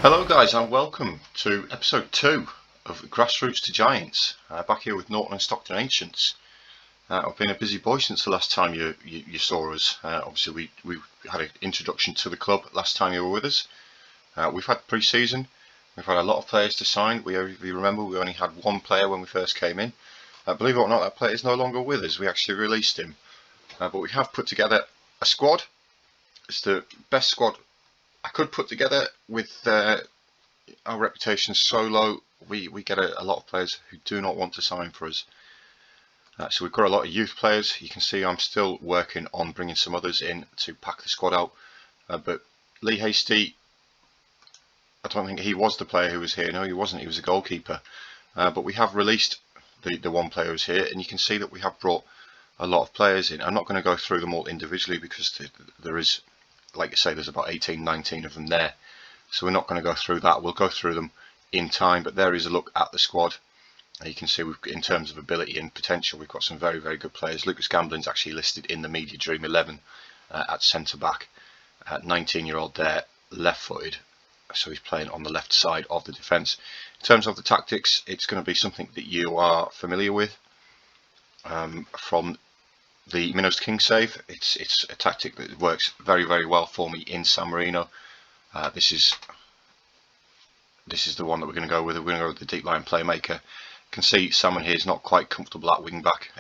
Hello guys and welcome to episode 2 of Grassroots to Giants. Back here with Norton Stockton Ancients. I've been a busy boy since the last time you saw us. Obviously we had an introduction to the club last time you were with us. We've had pre-season, we've had a lot of players to sign. We remember we only had one player when we first came in. Believe it or not, that player is no longer with us. We actually released him. But we have put together a squad. It's the best squad I could put together. With our reputation so low, we get a lot of players who do not want to sign for us. So we've got a lot of youth players. You can see I'm still working on bringing some others in to pack the squad out. But Lee Hasty, I don't think he was the player who was here. No, he wasn't. He was a goalkeeper. But we have released the one player who's here, and you can see that we have brought a lot of players in. I'm not going to go through them all individually because there is, like I say, there's about 18, 19 of them there. So we're not going to go through that. We'll go through them in time. But there is a look at the squad. You can see in terms of ability and potential, we've got some very, very good players. Lucas Gamblin's actually listed in the Media Dream 11 at centre back. 19-year-old there, left-footed. So he's playing on the left side of the defence. In terms of the tactics, it's going to be something that you are familiar with from the Minnows King save. It's a tactic that works very, very well for me in San Marino. This is the one that we're going to go with. We're going to go with the deep line playmaker. You can see Salmon here is not quite comfortable at wing back.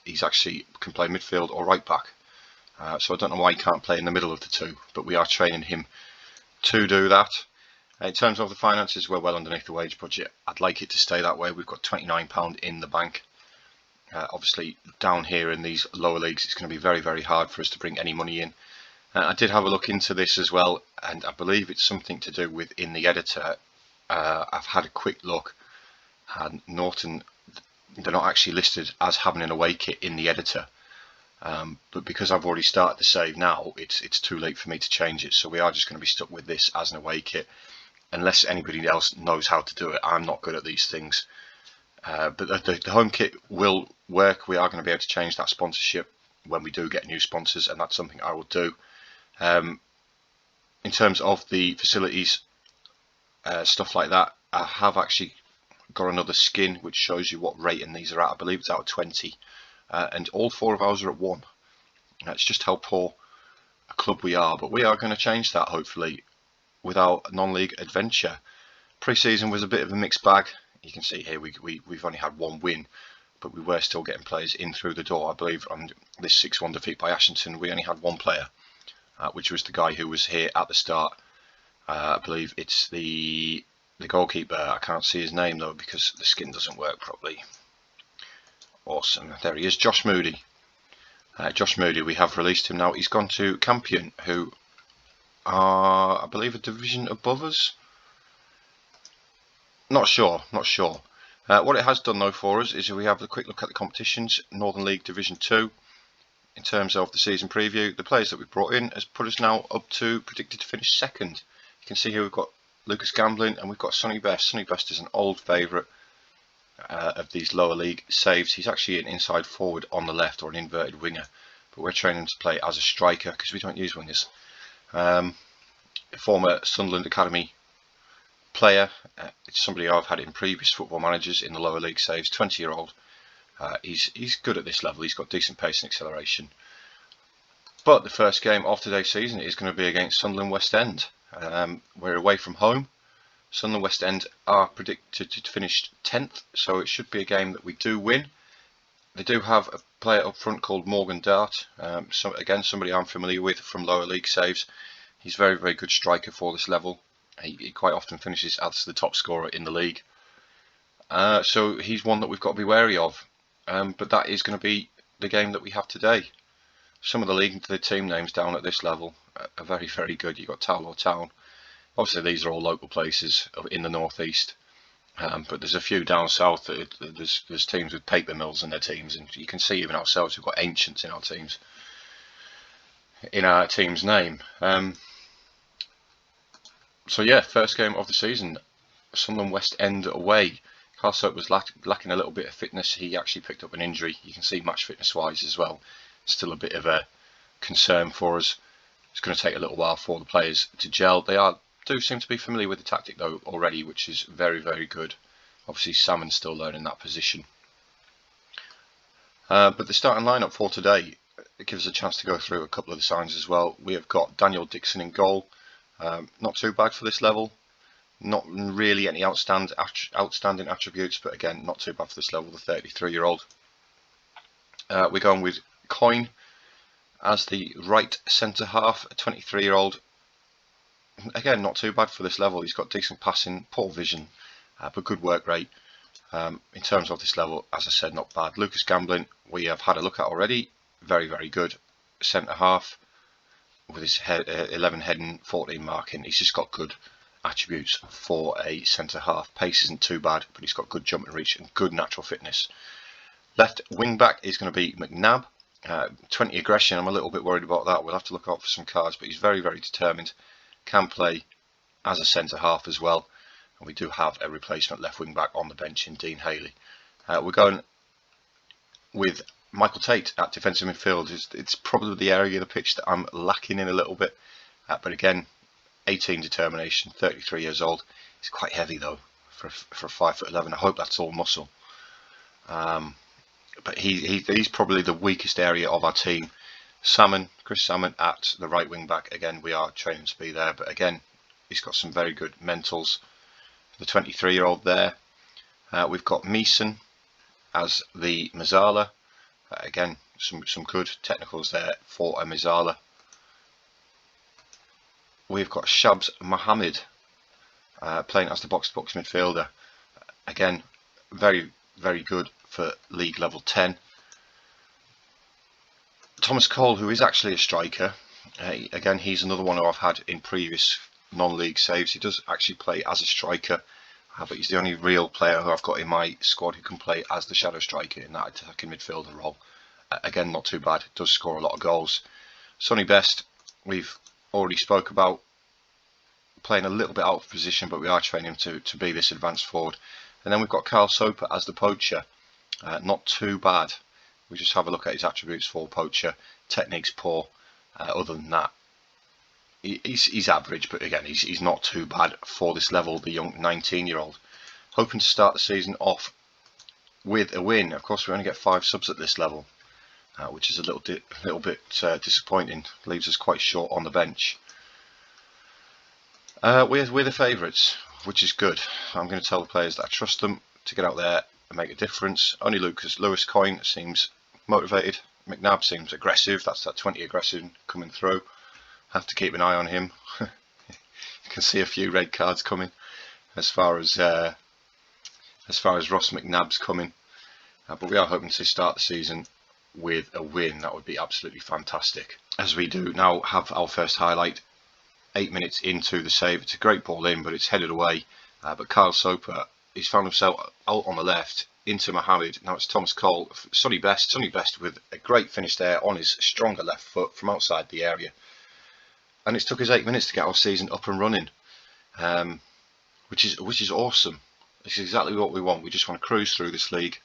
He's actually can play midfield or right back. So I don't know why he can't play in the middle of the two, but we are training him to do that. In terms of the finances, we're well underneath the wage budget. I'd like it to stay that way. We've got £29 in the bank. Obviously down here in these lower leagues, it's going to be very, very hard for us to bring any money in. I did have a look into this as well, and I believe it's something to do with in the editor. I've had a quick look, and Norton, they're not actually listed as having an away kit in the editor. But because I've already started the save now, it's too late for me to change it. So we are just going to be stuck with this as an away kit, unless anybody else knows how to do it. I'm not good at these things. But the home kit will work. We are going to be able to change that sponsorship when we do get new sponsors, and that's something I will do. In terms of the facilities, stuff like that, I have actually got another skin which shows you what rating these are at. I believe it's out of 20, and all 4 of ours are at 1. That's just how poor a club we are, but we are going to change that hopefully with our non-league adventure. Pre-season was a bit of a mixed bag. You can see here we've only had 1 win, but we were still getting players in through the door. I believe on this 6-1 defeat by Ashington, we only had 1 player, which was the guy who was here at the start. I believe it's the goalkeeper. I can't see his name though because the skin doesn't work properly. Awesome, there he is, Josh Moody. Josh Moody, we have released him now. He's gone to Campion, who are, I believe, a division above us. Not sure. What it has done though for us is we have a quick look at the competitions. Northern League Division 2. In terms of the season preview, the players that we've brought in has put us now up to predicted to finish 2nd. You can see here we've got Lucas Gamblin and we've got Sonny Best. Sonny Best is an old favourite of these lower league saves. He's actually an inside forward on the left, or an inverted winger, but we're training him to play as a striker because we don't use wingers. Former Sunderland Academy player. It's somebody I've had in previous Football Managers in the lower league saves. 20-year-old. He's good at this level. He's got decent pace and acceleration. But the first game of today's season is going to be against Sunderland West End. We're away from home. Sunderland West End are predicted to finish 10th, so it should be a game that we do win. They do have a player up front called Morgan Dart. Again, somebody I'm familiar with from lower league saves. He's a very, very good striker for this level. He quite often finishes as the top scorer in the league. So he's one that we've got to be wary of. But that is going to be the game that we have today. Some of the team names down at this level are very, very good. You've got Towler Town. Obviously, these are all local places in the northeast. But there's a few down south. There's teams with paper mills in their teams. And you can see even ourselves, we've got Ancients in our teams. In our team's name. So yeah, first game of the season, Sunderland West End away. Carlsoap was lacking a little bit of fitness. He actually picked up an injury. You can see match fitness wise as well. Still a bit of a concern for us. It's going to take a little while for the players to gel. They are do seem to be familiar with the tactic though already, which is very, very good. Obviously Salmon's still learning that position. But the starting lineup for today, it gives us a chance to go through a couple of the signs as well. We have got Daniel Dixon in goal. Not too bad for this level. Not really any outstanding attributes, but again, not too bad for this level, the 33-year-old. We're going with Coyne as the right centre half, a 23-year-old. Again, not too bad for this level. He's got decent passing, poor vision, but good work rate. In terms of this level, as I said, not bad. Lucas Gamblin, we have had a look at already. Very, very good centre half with his 11 heading, 14 marking. He's just got good attributes for a centre half. Pace isn't too bad, but he's got good jump and reach and good natural fitness. Left wing back is going to be McNabb. 20 aggression. I'm a little bit worried about that. We'll have to look out for some cards, but he's very, very determined. Can play as a centre half as well. And we do have a replacement left wing back on the bench in Dean Haley. We're going with Michael Tate at defensive midfield. It's probably the area of the pitch that I'm lacking in a little bit. But again, 18 determination, 33 years old. He's quite heavy though for 5'11". I hope that's all muscle. But he's probably the weakest area of our team. Chris Salmon at the right wing back. Again, we are training to be there, but again, he's got some very good mentals. The 23-year-old there. We've got Meeson as the Mazzala. Again, some good technicals there for a Mazzala. We've got Shabs Mohammed playing as the box-to-box midfielder. Again, very, very good for league level 10. Thomas Cole, who is actually a striker. Again, he's another one who I've had in previous non-league saves. He does actually play as a striker, but he's the only real player who I've got in my squad who can play as the shadow striker in that attacking midfielder role. Again, not too bad. Does score a lot of goals. Sonny Best, we've already spoke about, playing a little bit out of position, but we are training him to be this advanced forward. And then we've got Carl Soper as the poacher. Not too bad. We just have a look at his attributes for poacher. Technique's poor. Other than that, he's average, but again, he's not too bad for this level, the young 19-year-old. Hoping to start the season off with a win. Of course, we only get 5 subs at this level, which is a little bit disappointing. Leaves us quite short on the bench. We're the favourites, which is good. I'm going to tell the players that I trust them to get out there and make a difference. Only Lewis Coyne seems motivated. McNabb seems aggressive. That's that 20 aggression coming through. Have to keep an eye on him. You can see a few red cards coming as far as Ross McNabb's coming. But we are hoping to start the season with a win. That would be absolutely fantastic. As we do now have our first highlight. 8 minutes into the save. It's a great ball in, but it's headed away. But Carl Soper, he's found himself out on the left into Mohammed. Now it's Thomas Cole. Sonny Best with a great finish there on his stronger left foot from outside the area. And it's took us 8 minutes to get our season up and running, which is awesome. This is exactly what we want. We just want to cruise through this league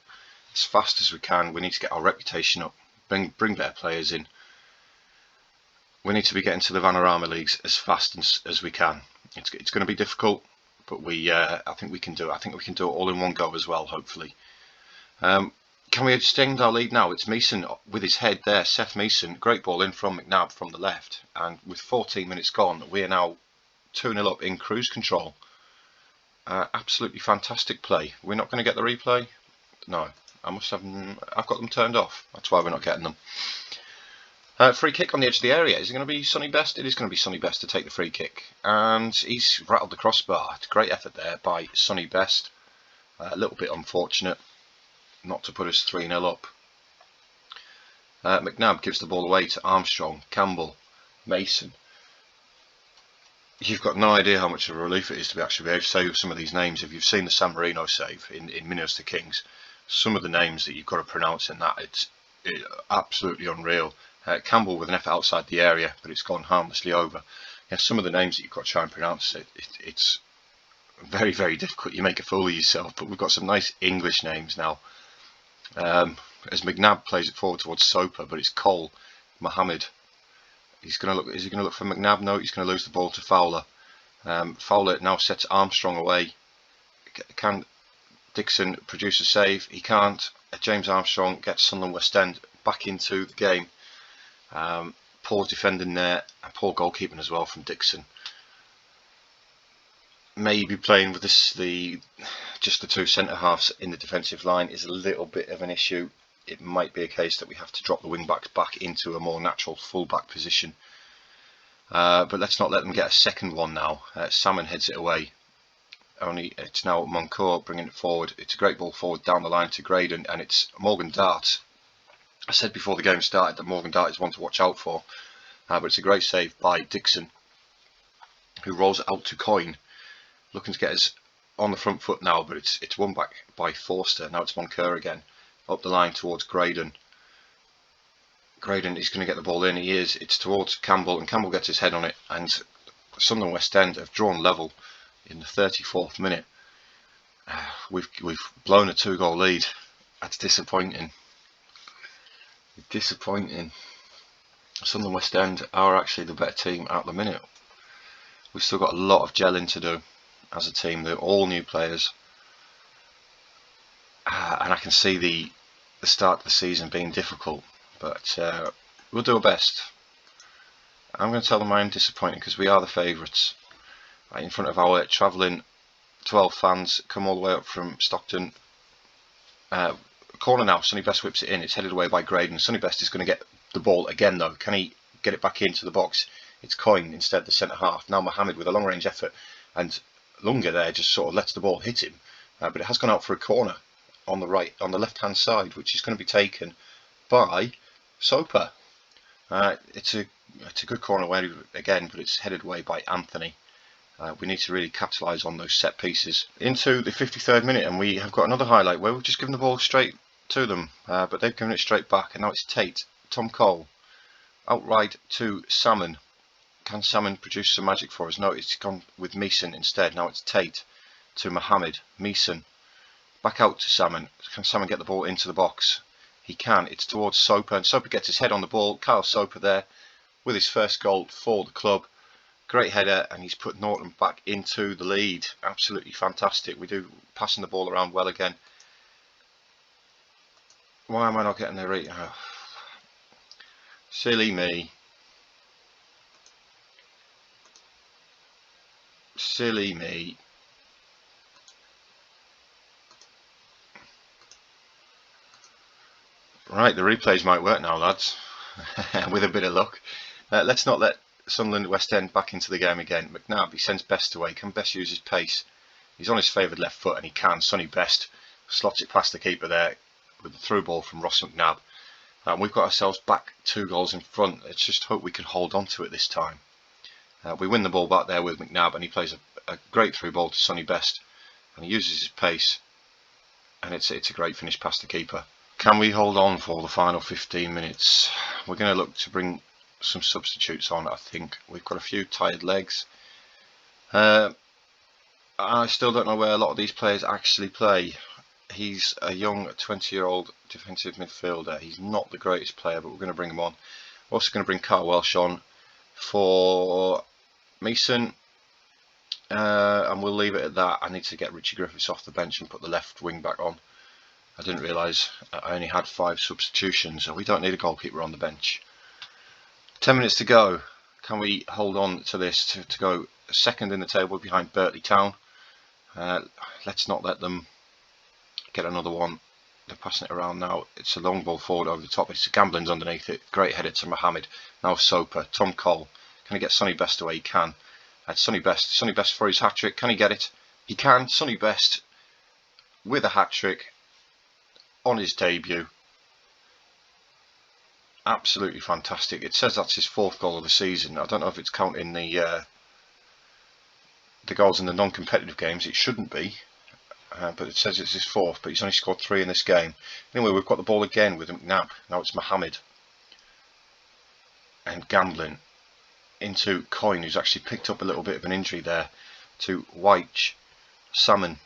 as fast as we can. We need to get our reputation up, bring better players in. We need to be getting to the Vanarama leagues as fast as we can. It's going to be difficult, but I think we can do it. I think we can do it all in one go as well, hopefully. Can we extend our lead now? It's Meeson with his head there. Seth Meeson, great ball in from McNabb from the left. And with 14 minutes gone, we are now 2-0 up in cruise control. Absolutely fantastic play. We're not going to get the replay? No, I've got them turned off. That's why we're not getting them. Free kick on the edge of the area. Is it going to be Sonny Best? It is going to be Sonny Best to take the free kick. And he's rattled the crossbar. Great effort there by Sonny Best. A little bit unfortunate not to put us 3-0 up. McNabb gives the ball away to Armstrong, Campbell, Mason. You've got no idea how much of a relief it is to actually be able to save some of these names. If you've seen the San Marino save in Minos to Kings, some of the names that you've got to pronounce in that, it's absolutely unreal. Campbell with an effort outside the area, but it's gone harmlessly over. Yeah, some of the names that you've got to try and pronounce, it's very, very difficult. You make a fool of yourself, but we've got some nice English names now. As McNabb plays it forward towards Soper, but it's Cole, Mohammed. Is he going to look for McNabb? No, he's going to lose the ball to Fowler. Fowler now sets Armstrong away. Can Dixon produce a save? He can't. James Armstrong gets Sunderland West End back into the game. Poor defending there, and poor goalkeeping as well from Dixon. Maybe playing with just the two centre halves in the defensive line is a little bit of an issue. It might be a case that we have to drop the wing backs back into a more natural full back position. But let's not let them get a second one now. Salmon heads it away. Only it's now Moncourt bringing it forward. It's a great ball forward down the line to Graydon, and it's Morgan Dart. I said before the game started that Morgan Dart is one to watch out for, but it's a great save by Dixon, who rolls it out to Coyne, looking to get us on the front foot now, but it's won back by Forster. Now it's Moncourt again, up the line towards Graydon. Graydon is going to get the ball in. He is. It's towards Campbell, and Campbell gets his head on it, and Sunderland West End have drawn level in the 34th minute. We've blown a 2-goal lead. That's disappointing. Sunderland West End are actually the better team at the minute. We've still got a lot of gelling to do as a team. They're all new players, and I can see the start of the season being difficult, but we'll do our best. I'm going to tell them I'm disappointed because we are the favourites. Right in front of our travelling 12 fans, come all the way up from Stockton. Corner now, Sonny Best whips it in. It's headed away by Graydon. Sonny Best is going to get the ball again though. Can he get it back into the box? It's Coyne instead, the centre half. Now Mohammed with a long range effort, and Lunga there just sort of lets the ball hit him, but it has gone out for a corner on the left hand side, which is going to be taken by Soper. It's a good corner away again, but it's headed away by Anthony. We need to really capitalise on those set pieces. Into the 53rd minute, and we have got another highlight where we've just given the ball straight to them, but they've given it straight back, and now it's Tate. Tom Cole outright to Salmon. Can Salmon produce some magic for us? No, it's gone with Meeson instead. Now it's Tate to Mohammed. Meeson back out to Salmon. Can Salmon get the ball into the box? He can. It's towards Soper, and Soper gets his head on the ball. Kyle Soper there with his first goal for the club. Great header, and he's put Norton back into the lead. Absolutely fantastic. We do passing the ball around well again. Why am I not getting the rate? Oh. Silly me. Silly me. Right, the replays might work now, lads. With a bit of luck. Let's not let Sunderland West End back into the game again. McNabb, he sends Best away. Can Best use his pace? He's on his favoured left foot, and he can. Sonny Best slots it past the keeper there with the through ball from Ross McNabb. We've got ourselves back 2 goals in front. Let's just hope we can hold on to it this time. We win the ball back there with McNabb, and he plays a great through ball to Sonny Best, and he uses his pace, and it's a great finish past the keeper. Can we hold on for the final 15 minutes? We're going to look to bring some substitutes on. I think we've got a few tired legs. I still don't know where a lot of these players actually play. He's a young 20-year-old defensive midfielder. He's not the greatest player, but we're going to bring him on. We're also going to bring Carl Welsh on for Meeson, and we'll leave it at that. I need to get Richie Griffiths off the bench and put the left wing back on. I didn't realise I only had 5 substitutions, so we don't need a goalkeeper on the bench. 10 minutes to go. Can we hold on to this to go second in the table behind Berkeley Town? Let's not let them get another one. They're passing it around now. It's a long ball forward over the top. It's Gambling's underneath it. Great header to Mohammed. Now Soper. Tom Cole. Can he get Sonny Best away? He can. Sonny Best. Sonny Best for his hat-trick. Can he get it? He can. Sonny Best with a hat-trick on his debut. Absolutely fantastic. It says that's his 4th goal of the season. I don't know if it's counting the goals in the non-competitive games. It shouldn't be. But it says it's his 4th, but he's only scored 3 in this game. Anyway, we've got the ball again with McNabb. Now it's Mohammed and Gambling into Coyne, who's actually picked up a little bit of an injury there, to White. Salmon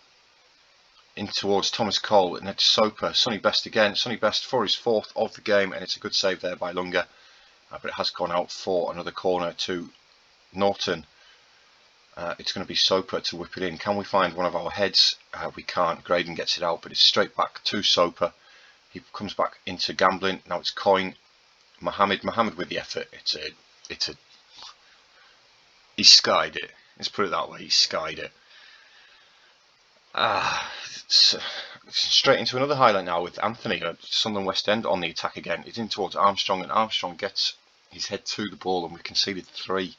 in towards Thomas Cole, and it's Soper. Sonny Best again. Sonny Best for his 4th of the game, and it's a good save there by Lunga, but it has gone out for another corner to Norton. It's going to be Soper to whip it in. Can we find one of our heads? We can't. Graydon gets it out, but it's straight back to Soper. He comes back into gambling. Now it's Coin. Mohammed with the effort. He skied it. Let's put it that way. He skied it. Straight into another highlight now with Anthony at Sunderland West End on the attack again. He's in towards Armstrong, and Armstrong gets his head to the ball, and we conceded 3.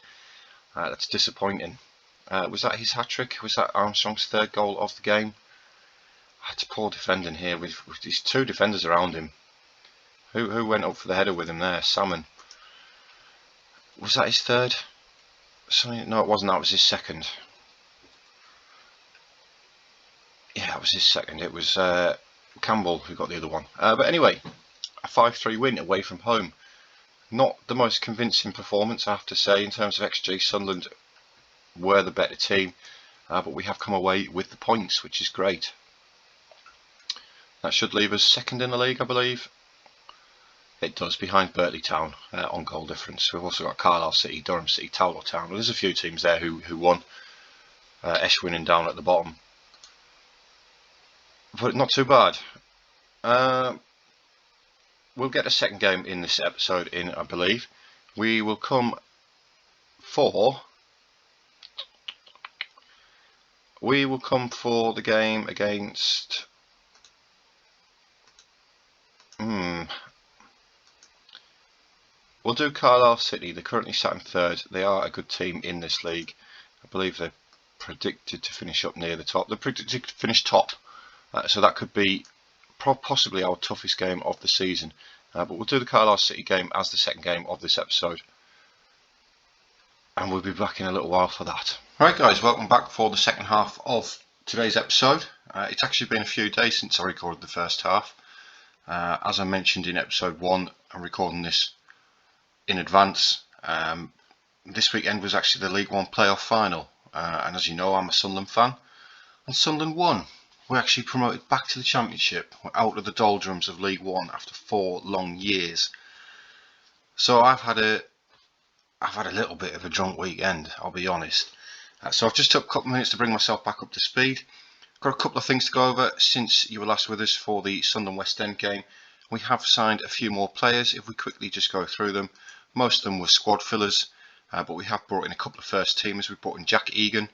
That's disappointing. Was that his hat-trick? Was that Armstrong's 3rd goal of the game? It's poor defending here with these 2 defenders around him. Who went up for the header with him there? Salmon. Was that his 3rd? No, it wasn't. That was his 2nd. Yeah, it was his 2nd. It was Campbell who got the other one. But anyway, a 5-3 win away from home. Not the most convincing performance, I have to say, in terms of XG. Sunderland were the better team, but we have come away with the points, which is great. That should leave us 2nd in the league, I believe. It does, behind Birtley Town on goal difference. We've also got Carlisle City, Durham City, Towler Town. Well, there's a few teams there who won. Eschwinning down at the bottom. But not too bad. We'll get a 2nd game in this episode in, I believe. We will come for the game against we'll do Carlisle City. They're currently sat in 3rd. They are a good team in this league. I believe they're predicted to finish up near the top. They're predicted to finish top. So that could be possibly our toughest game of the season. But we'll do the Carlisle City game as the 2nd game of this episode. And we'll be back in a little while for that. Right guys, welcome back for the 2nd half of today's episode. It's actually been a few days since I recorded the 1st half. As I mentioned in episode 1, I'm recording this in advance. This weekend was actually the League One playoff final. And as you know, I'm a Sunderland fan. And Sunderland won. We're actually promoted back to the Championship. We're out of the doldrums of League One after 4 long years. So I've had a little bit of a drunk weekend, I'll be honest. So I've just took a couple of minutes to bring myself back up to speed. Got a couple of things to go over since you were last with us for the Sunderland West End game. We have signed a few more players. If we quickly just go through them, most of them were squad fillers, but we have brought in a couple of first teamers. We've brought in Jack Egan,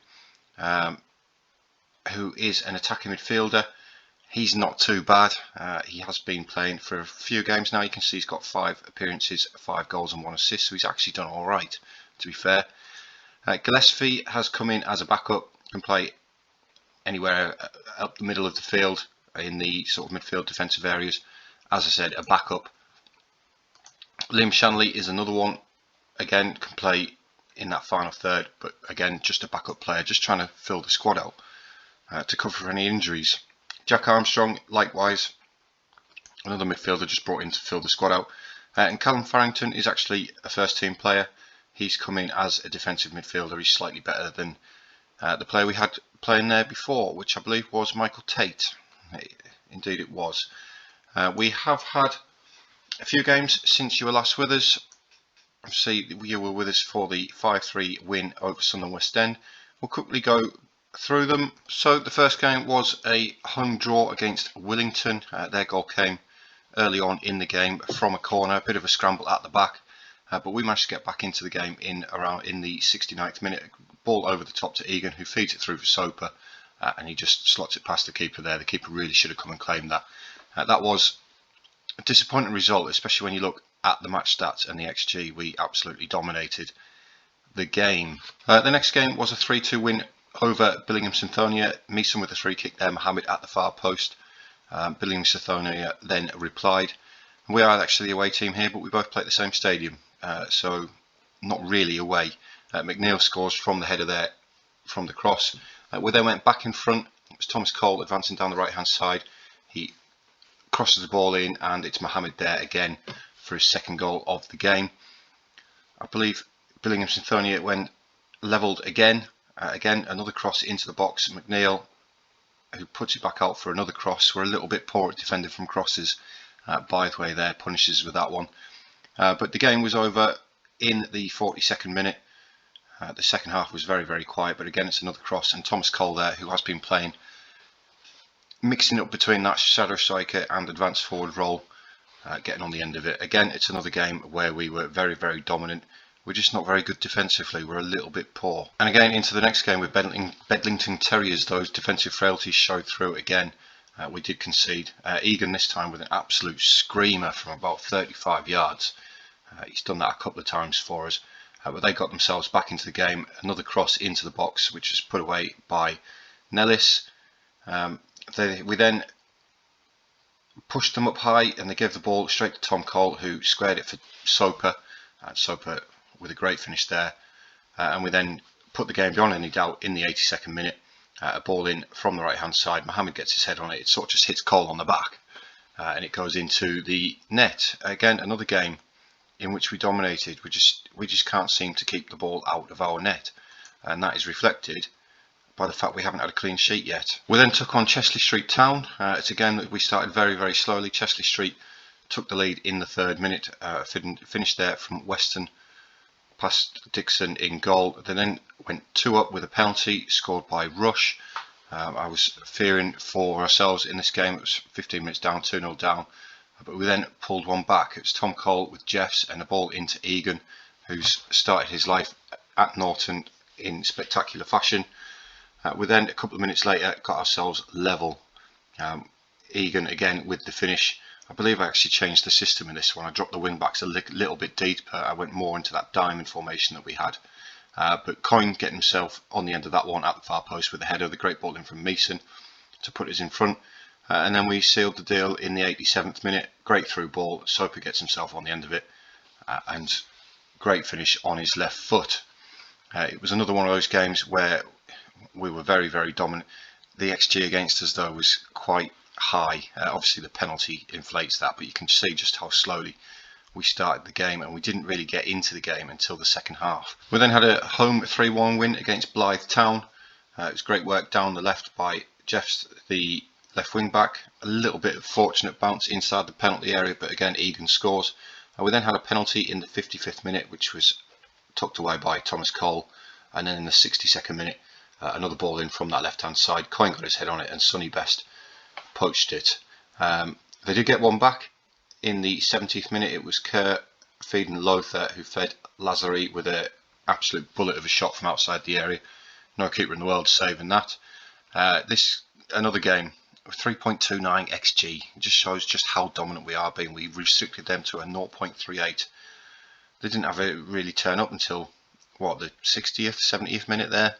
who is an attacking midfielder. He's not too bad. He has been playing for a few games now. You can see he's got 5 appearances, 5 goals and 1 assist, so he's actually done all right, to be fair. Gillespie has come in as a backup, can play anywhere up the middle of the field in the sort of midfield defensive areas. As I said, a backup. Liam Shanley is another one. Again, can play in that final third, but again, just a backup player, just trying to fill the squad out to cover for any injuries. Jack Armstrong, likewise, another midfielder just brought in to fill the squad out. And Callum Farrington is actually a first team player. He's come in as a defensive midfielder. He's slightly better than the player we had playing there before, which I believe was Michael Tate. Indeed it was. We have had a few games since you were last with us. Obviously you were with us for the 5-3 win over Sunderland West End. We'll quickly go through them. So the first game was a home draw against Willington. Their goal came early on in the game from a corner, a bit of a scramble at the back, but we managed to get back into the game in the 69th minute. Ball over the top to Egan, who feeds it through for Soper, and he just slots it past the keeper there. The keeper really should have come and claimed that. That was a disappointing result, especially when you look at the match stats and the XG. We absolutely dominated the game. The next game was a 3-2 win over Billingham-Synthonia. Meeson with a free kick there, Mohammed at the far post. Billingham-Synthonia then replied. We are actually the away team here, but we both play at the same stadium, so not really away. McNeil scores from the header there, from the cross. We then went back in front. It was Thomas Cole advancing down the right hand side. He crosses the ball in, and it's Mohammed there again for his second goal of the game. I believe Billingham-Synthonia went levelled again. Again, another cross into the box. McNeil, who puts it back out for another cross. We're a little bit poor at defending from crosses. Bythway there punishes with that one. But the game was over in the 42nd minute. The second half was very, very quiet, but again, it's another cross, and Thomas Cole there, who has been playing, mixing up between that shadow striker and advanced forward role, getting on the end of it. Again, it's another game where we were very, very dominant. We're just not very good defensively. We're a little bit poor. And again, into the next game with Bedlington Terriers, those defensive frailties showed through again. We did concede. Egan this time with an absolute screamer from about 35 yards. He's done that a couple of times for us. But they got themselves back into the game. Another cross into the box, which was put away by Nellis. We then pushed them up high, and they gave the ball straight to Tom Cole, who squared it for Soper. Soper with a great finish there. And we then put the game beyond any doubt in the 82nd minute. A ball in from the right hand side. Mohammed gets his head on it. It sort of just hits Cole on the back. And it goes into the net. Again, another game in which we dominated. We just can't seem to keep the ball out of our net, and that is reflected by the fact we haven't had a clean sheet yet. We then took on Chesley Street Town. It's again, we started very, very slowly. Chesley Street took the lead in the 3rd minute, finished there from Weston past Dixon in goal. They then went 2 up with a penalty scored by Rush. I was fearing for ourselves in this game. It was 15 minutes down, 2-0 down. But we then pulled one back. It was Tom Cole with Jeffs and a ball into Egan, who's started his life at Norton in spectacular fashion. We then, a couple of minutes later, got ourselves level. Egan again with the finish. I believe I actually changed the system in this one. I dropped the wing backs a little bit deeper. I went more into that diamond formation that we had. But Coyne getting himself on the end of that one at the far post with a header. The great ball in from Mason to put us in front. And then we sealed the deal in the 87th minute. Great through ball. Soper gets himself on the end of it. And great finish on his left foot. It was another one of those games where we were very, very dominant. The XG against us, though, was quite high. Obviously, the penalty inflates that, but you can see just how slowly we started the game, and we didn't really get into the game until the second half. We then had a home 3-1 win against Blythe Town. It was great work down the left by Jeffs, the left wing back. A little bit of fortunate bounce inside the penalty area, but again, Egan scores. We then had a penalty in the 55th minute, which was tucked away by Thomas Cole. And then in the 62nd minute, another ball in from that left-hand side. Coyne got his head on it, and Sonny Best poached it. They did get one back in the 70th minute. It was Kerr feeding Lothar, who fed Lazari with an absolute bullet of a shot from outside the area. No keeper in the world saving that. Another game with 3.29 XG. It just shows just how dominant we are being. We restricted them to a 0.38. They didn't have it really turn up until the 60th, 70th minute there.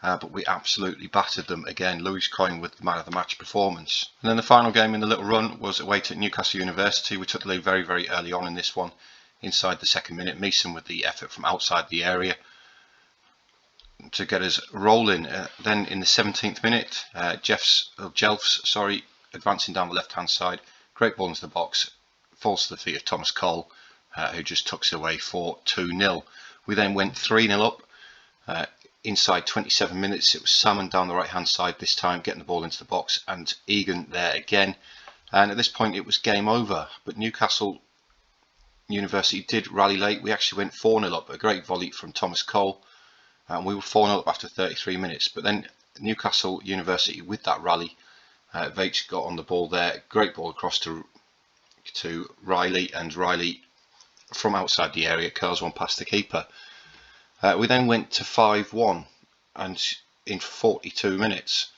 But we absolutely battered them again. Lewis Coyne with the man of the match performance. And then the final game in the little run was away to Newcastle University. We took the lead very, very early on in this one. Inside the 2nd minute, Mason with the effort from outside the area to get us rolling. Then in the 17th minute, Jelfs, advancing down the left-hand side. Great ball into the box. Falls to the feet of Thomas Cole, who just tucks it away for 2-0. We then went 3-0 up. Inside 27 minutes, it was Salmon down the right hand side this time, getting the ball into the box, and Egan there again. And at this point it was game over, but Newcastle University did rally late. We actually went 4-0 up, a great volley from Thomas Cole, and we were 4-0 up after 33 minutes. But then Newcastle University with that rally, Veitch got on the ball there, great ball across to Riley, and Riley from outside the area curls one past the keeper. We then went to 5-1, and in 42 minutes,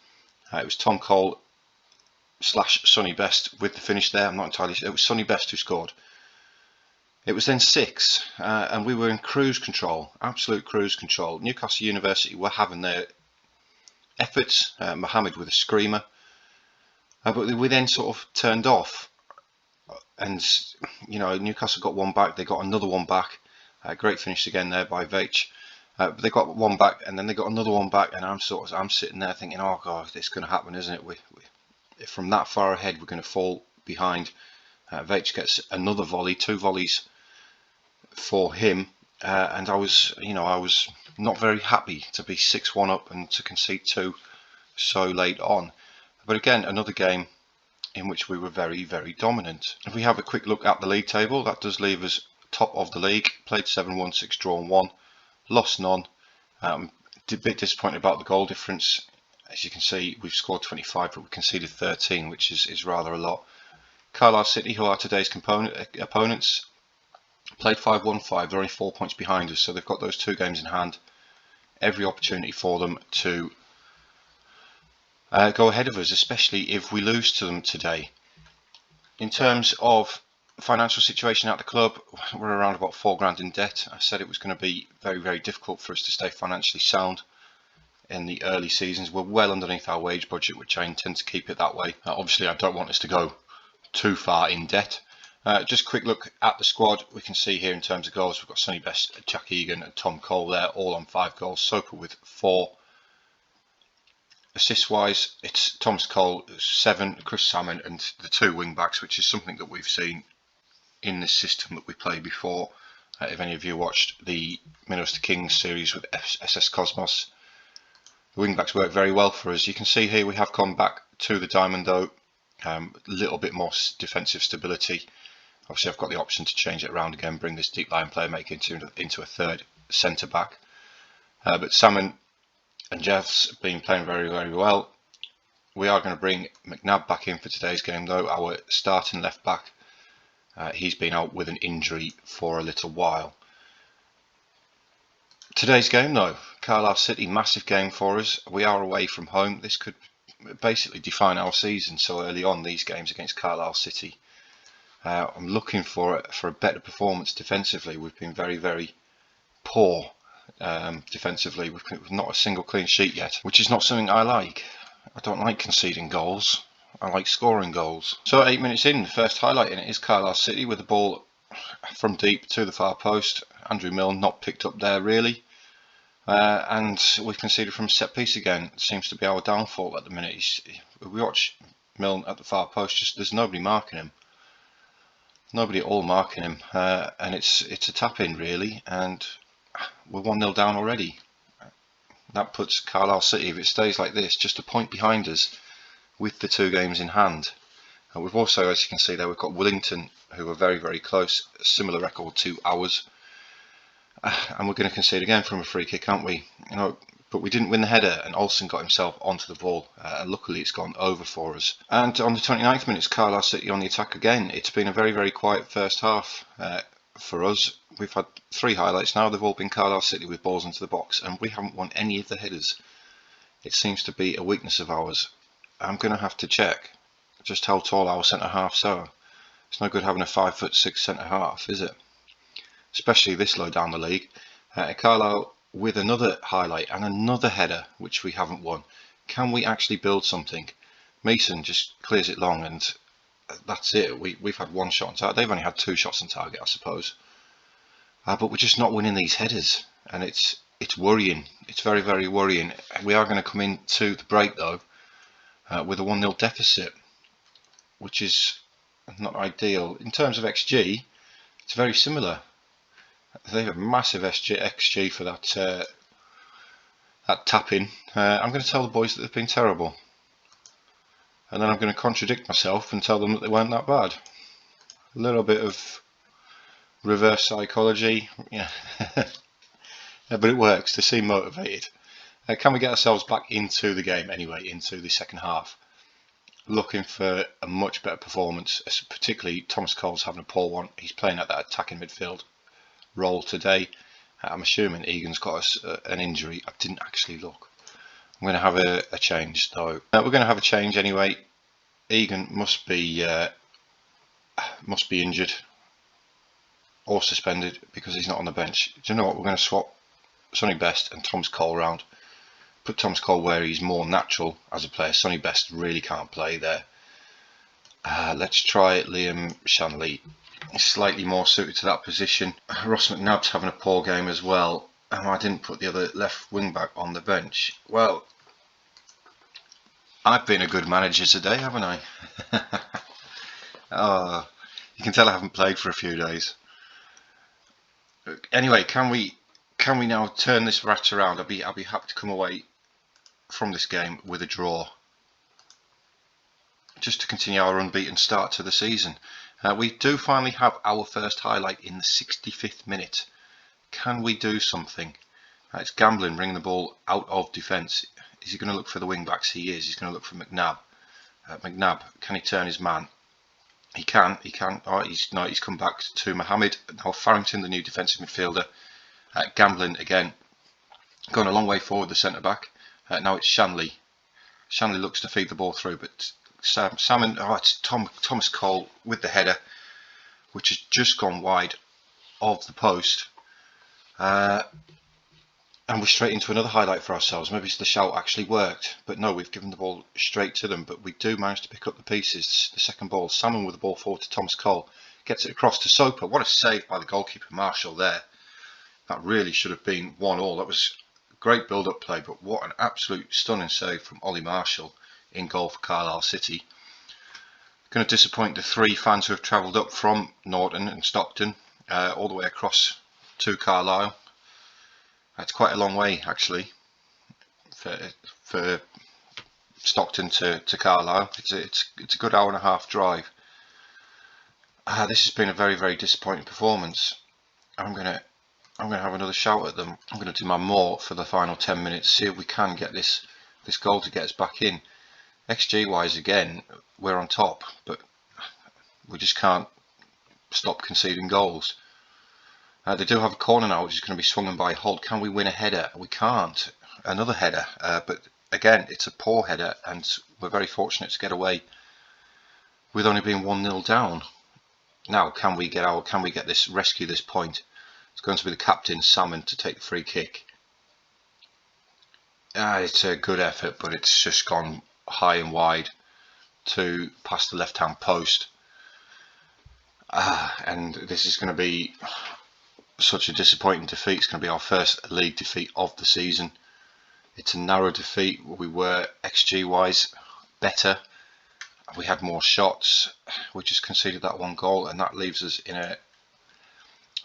it was Tom Cole / Sonny Best with the finish there. I'm not entirely sure. It was Sonny Best who scored. It was then 6, and we were in cruise control, absolute cruise control. Newcastle University were having their efforts, Mohammed with a screamer, but we then sort of turned off. And, Newcastle got one back, they got another one back. Great finish again there by Veitch. But they got one back, and then they got another one back, and I'm sitting there thinking, oh god, this is going to happen, isn't it? If from that far ahead, we're going to fall behind. Veitch gets another volley, 2 volleys for him, and I was not very happy to be 6-1 up and to concede 2 so late on. But again, another game in which we were very, very dominant. If we have a quick look at the league table, that does leave us top of the league. Played 7, won 6, drawn 1, lost none. A bit disappointed about the goal difference. As you can see, we've scored 25, but we conceded 13, which is rather a lot. Carlisle City, who are today's opponents, played 5-1-5. They're only 4 points behind us, so they've got those 2 games in hand. Every opportunity for them to go ahead of us, especially if we lose to them today. In terms of financial situation at the club, we're around about £4 in debt. I said it was going to be very, very difficult for us to stay financially sound in the early seasons. We're well underneath our wage budget, which I intend to keep it that way. Obviously, I don't want us to go too far in debt. Just a quick look at the squad. We can see here in terms of goals, we've got Sonny Best, Jack Egan and Tom Cole there, all on 5 goals. Soper with 4. Assist wise, it's Thomas Cole 7, Chris Salmon and the 2 wing backs, which is something that we've seen in this system that we played before. If any of you watched the Minnows Kings series with SS Cosmos, the wing backs work very well for us. You can see here we have gone back to the diamond though, a little bit more defensive stability. Obviously I've got the option to change it around again, bring this deep line player maker into a third centre back. But Salmon and Jeff's been playing very, very well. We are going to bring McNabb back in for today's game though, our starting left back. He's been out with an injury for a little while. Today's game though, Carlisle City, massive game for us. We are away from home. This could basically define our season so early on, these games against Carlisle City. I'm looking for a better performance defensively. We've been very, very poor defensively. We've not a single clean sheet yet, which is not something I like. I don't like conceding goals. I like scoring goals. So 8 minutes in, the first highlight in it is Carlisle City with the ball from deep to the far post. Andrew Milne not picked up there really. And we've conceded from set piece again. It seems to be our downfall at the minute. We watch Milne at the far post, just there's nobody marking him. Nobody at all marking him. And it's a tap in really, and we're 1-0 down already. That puts Carlisle City, if it stays like this, just a point behind us with the 2 games in hand. We've also, as you can see there, we've got Willington, who are very, very close, a similar record to ours. And we're going to concede again from a free kick, aren't we? But we didn't win the header, and Olsen got himself onto the ball. Luckily, it's gone over for us. And on the 29th minute, it's Carlisle City on the attack again. It's been a very, very quiet first half for us. We've had 3 highlights now. They've all been Carlisle City with balls into the box, and we haven't won any of the headers. It seems to be a weakness of ours. I'm going to have to check just how tall our centre halves are. It's no good having a 5'6" centre half, is it? Especially this low down the league. Carlisle with another highlight and another header, which we haven't won. Can we actually build something? Mason just clears it long, and that's it. We've had 1 shot on target. They've only had 2 shots on target, I suppose. But we're just not winning these headers, and it's worrying. It's very, very worrying. We are going to come into the break though with a 1-0 deficit, which is not ideal. In terms of XG, it's very similar. They have a massive XG for that tap-in. I'm going to tell the boys that they've been terrible, and then I'm going to contradict myself and tell them that they weren't that bad. A little bit of reverse psychology, yeah. But it works. They seem motivated. Can we get ourselves back into the game anyway, into the second half? Looking for a much better performance, particularly Thomas Cole's having a poor one. He's playing at that attacking midfield role today. I'm assuming Egan's got us an injury. I didn't actually look. I'm going to have a change though. We're going to have a change anyway. Egan must be injured or suspended because he's not on the bench. Do you know what? We're going to swap Sonny Best and Thomas Cole around. Put Thomas Cole where he's more natural as a player. Sonny Best really can't play there. Let's try Liam Shanley. He's slightly more suited to that position. Ross McNabb's having a poor game as well. I didn't put the other left wing back on the bench. Well, I've been a good manager today, haven't I? You can tell I haven't played for a few days. Anyway, can we now turn this rat around? I'll be happy to come away from this game with a draw, just to continue our unbeaten start to the season. We do finally have our first highlight in the 65th minute. Can we do something? It's gambling, bringing the ball out of defence. Is he going to look for the wing backs? He is. He's going to look for McNabb. McNabb, can he turn his man? He can. Oh, he's come back to Mohammed. Now Farrington, the new defensive midfielder. Gambling again. Going a long way forward, the centre back. Now it's Shanley. Shanley looks to feed the ball through, but Salmon. Oh, it's Thomas Cole with the header, which has just gone wide of the post. And we're straight into another highlight for ourselves. Maybe the shout actually worked, but no, we've given the ball straight to them. But we do manage to pick up the pieces. The second ball, Salmon with the ball forward to Thomas Cole, gets it across to Soper. What a save by the goalkeeper Marshall there. That really should have been 1-1. That was great build-up play, but what an absolute stunning save from Ollie Marshall in goal for Carlisle City. Going to disappoint the 3 fans who have travelled up from Norton and Stockton all the way across to Carlisle. It's quite a long way actually for Stockton to Carlisle. It's a good hour and a half drive. This has been a very, very disappointing performance. I'm gonna have another shout at them. I'm gonna do my more for the final 10 minutes. See if we can get this goal to get us back in. XG wise, again, we're on top, but we just can't stop conceding goals. They do have a corner now, which is going to be swung in by Holt. Can we win a header? We can't. Another header, but again, it's a poor header, and we're very fortunate to get away with only being 1-0 down. Now, can we get this, rescue this point? It's going to be the captain, Salmon, to take the free kick. It's a good effort, but it's just gone high and wide to past the left-hand post. And this is going to be such a disappointing defeat. It's going to be our first league defeat of the season. It's a narrow defeat. We were XG wise better. We had more shots. We just conceded that 1 goal, and that leaves us in a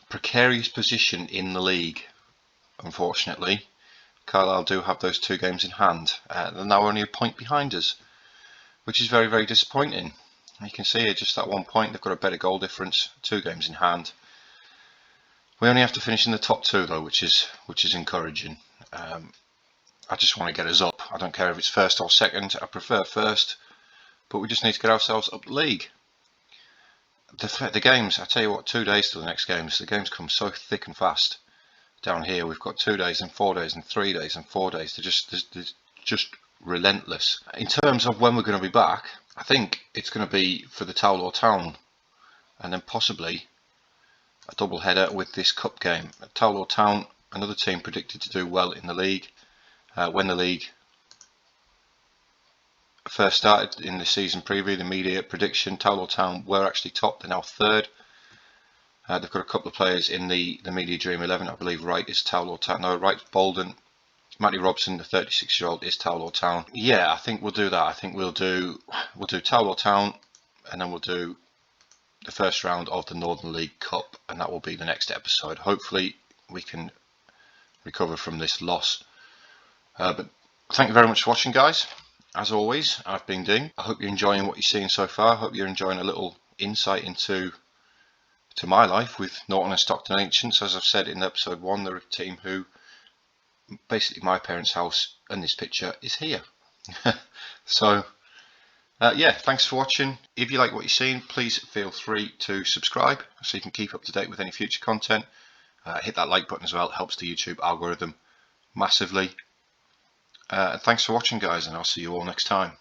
precarious position in the league, unfortunately. Carlisle do have those 2 games in hand. They're now only a point behind us, which is very, very disappointing. You can see here just that 1 point. They've got a better goal difference, 2 games in hand. We only have to finish in the top 2 though, which is encouraging. I just want to get us up. I don't care if it's first or second. I prefer first, but we just need to get ourselves up the league. The games, I tell you what, 2 days to the next games. The games come so thick and fast. Down here, we've got 2 days and 4 days and 3 days and 4 days. They're just relentless. In terms of when we're going to be back, I think it's going to be for the Towler Town, and then possibly a double header with this cup game. Towler Town, another team predicted to do well in the league. When the league first started in the season preview, the media prediction, Towler Town were actually top. They're now 3rd. They've got a couple of players in the media dream 11. I believe Wright is Towler Town. No, Wright's Bolden. Matty Robson, the 36-year-old, is Towler Town. Yeah, I think we'll do that. I think we'll do Towler Town, and then we'll do the first round of the Northern League Cup, and that will be the next episode. Hopefully we can recover from this loss. But thank you very much for watching, guys. As always, I've been Ding. I hope you're enjoying what you're seeing so far. I hope you're enjoying a little insight into my life with Norton and Stockton Ancients. As I've said in episode 1, they're a team who, basically my parents' house, and this picture is here. So yeah, thanks for watching. If you like what you're seeing, please feel free to subscribe so you can keep up to date with any future content. Hit that like button as well. It helps the YouTube algorithm massively. Thanks for watching, guys, and I'll see you all next time.